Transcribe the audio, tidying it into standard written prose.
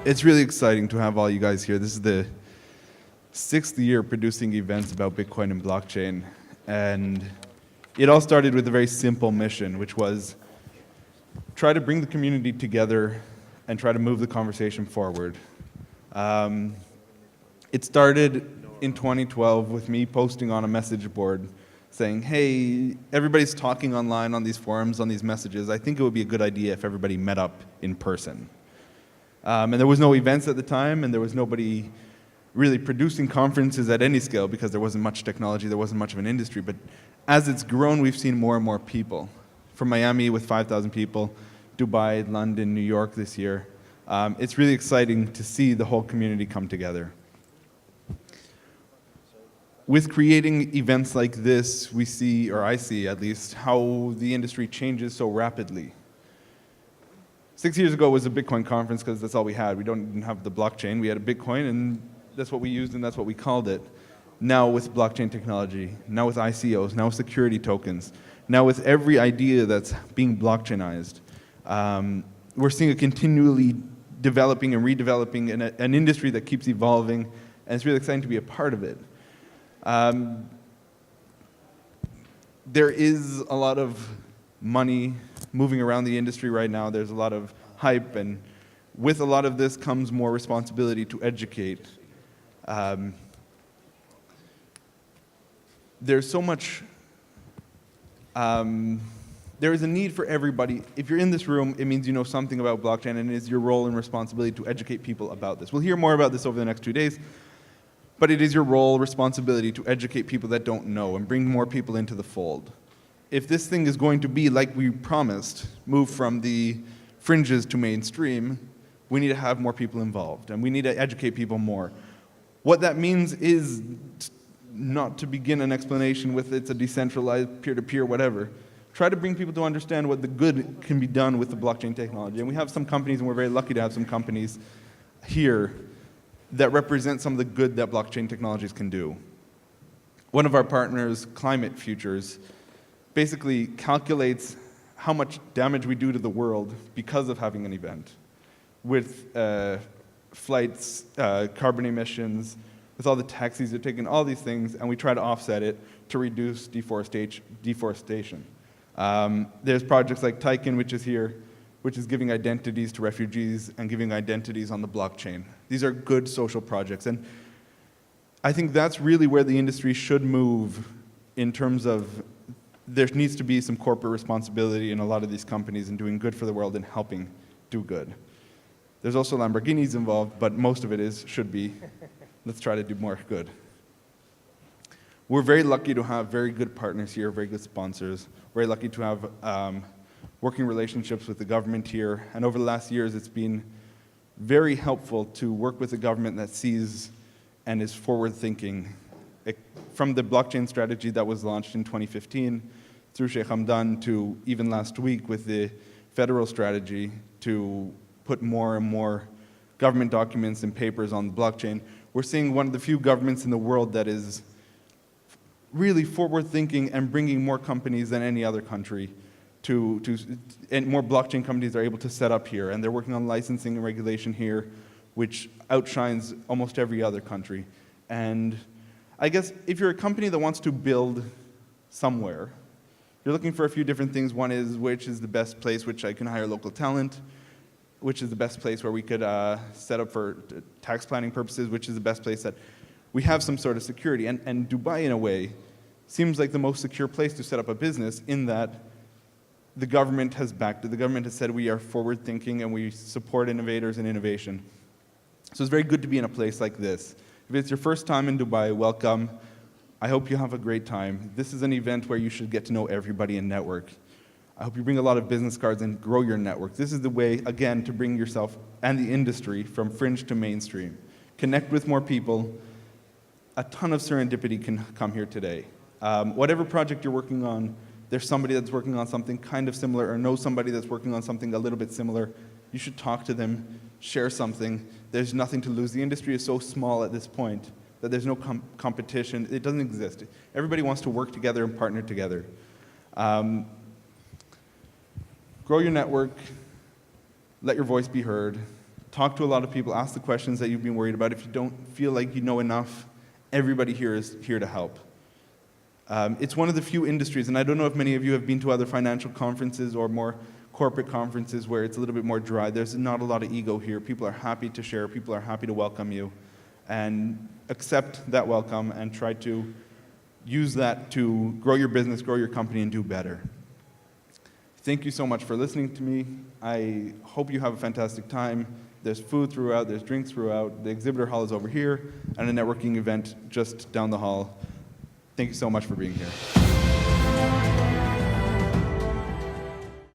It's really exciting to have all you guys here. This is the 6th year producing events about Bitcoin and blockchain. And it all started with a very simple mission, which was try to bring the community together and try to move the conversation forward. It started in 2012 with me posting on a message board saying, hey, everybody's talking online on these forums, on these messages. I think it would be a good idea if everybody met up in person. And there was no events at the time, and there was nobody really producing conferences at any scale because there wasn't much technology, there wasn't much of an industry. But as it's grown, we've seen more and more people. From Miami with 5,000 people, Dubai, London, New York this year. It's really exciting to see the whole community come together. With creating events like this, we see, or I see at least, how the industry changes so rapidly. 6 years ago was a Bitcoin conference because that's all we had. We didn't have the blockchain. We had a Bitcoin, and that's what we used, and that's what we called it. Now with blockchain technology, now with ICOs, now with security tokens, now with every idea that's being blockchainized, we're seeing a continually developing and redeveloping an industry that keeps evolving, and it's really exciting to be a part of it. There is a lot of money moving around the industry right now. There's a lot of hype, and with a lot of this comes more responsibility to educate. There's so much, there is a need for everybody. If you're in this room, it means you know something about blockchain, and it is your role and responsibility to educate people about this. We'll hear more about this over the next 2 days. But it is your role, responsibility to educate people that don't know and bring more people into the fold. If this thing is going to be, like we promised, move from the fringes to mainstream, we need to have more people involved, and we need to educate people more. What that means is not to begin an explanation with it's a decentralized, peer-to-peer, whatever. Try to bring people to understand what the good can be done with the blockchain technology. And we have some companies, and we're very lucky to have some companies here that represent some of the good that blockchain technologies can do. One of our partners, Climate Futures, basically calculates how much damage we do to the world because of having an event, with flights, carbon emissions, with all the taxis they're taking, all these things, and we try to offset it to reduce deforestation. There's projects like Tycoon, which is here, which is giving identities to refugees and giving identities on the blockchain. These are good social projects, and I think that's really where the industry should move in terms of there needs to be some corporate responsibility in a lot of these companies in doing good for the world and helping do good. There's also Lamborghinis involved, but most of it should be, let's try to do more good. We're very lucky to have very good partners here, very good sponsors. Very lucky to have working relationships with the government here, and over the last years it's been very helpful to work with a government that sees and is forward-thinking. From the blockchain strategy that was launched in 2015 through Sheikh Hamdan to even last week with the federal strategy to put more and more government documents and papers on the blockchain, we're seeing one of the few governments in the world that is really forward-thinking and bringing more companies than any other country and more blockchain companies are able to set up here, and they're working on licensing and regulation here, which outshines almost every other country. And I guess if you're a company that wants to build somewhere, you're looking for a few different things. One is which is the best place which I can hire local talent, which is the best place where we could set up for tax planning purposes, which is the best place that we have some sort of security. And Dubai, in a way, seems like the most secure place to set up a business in that the government has backed it. The government has said we are forward-thinking and we support innovators and innovation. So it's very good to be in a place like this. If it's your first time in Dubai, welcome. I hope you have a great time. This is an event where you should get to know everybody and network. I hope you bring a lot of business cards and grow your network. This is the way, again, to bring yourself and the industry from fringe to mainstream. Connect with more people. A ton of serendipity can come here today. Whatever project you're working on, there's somebody that's working on something kind of similar or knows somebody that's working on something a little bit similar. You should talk to them, share something. There's nothing to lose. The industry is so small at this point that there's no competition. It doesn't exist. Everybody wants to work together and partner together. Grow your network. Let your voice be heard. Talk to a lot of people, ask the questions that you've been worried about. If you don't feel like you know enough, everybody here is here to help. It's one of the few industries, and I don't know if many of you have been to other financial conferences or more corporate conferences where it's a little bit more dry. There's not a lot of ego here. People are happy to share. People are happy to welcome you. And accept that welcome and try to use that to grow your business, grow your company, and do better. Thank you so much for listening to me. I hope you have a fantastic time. There's food throughout, there's drinks throughout. The exhibitor hall is over here, and a networking event just down the hall. Thank you so much for being here.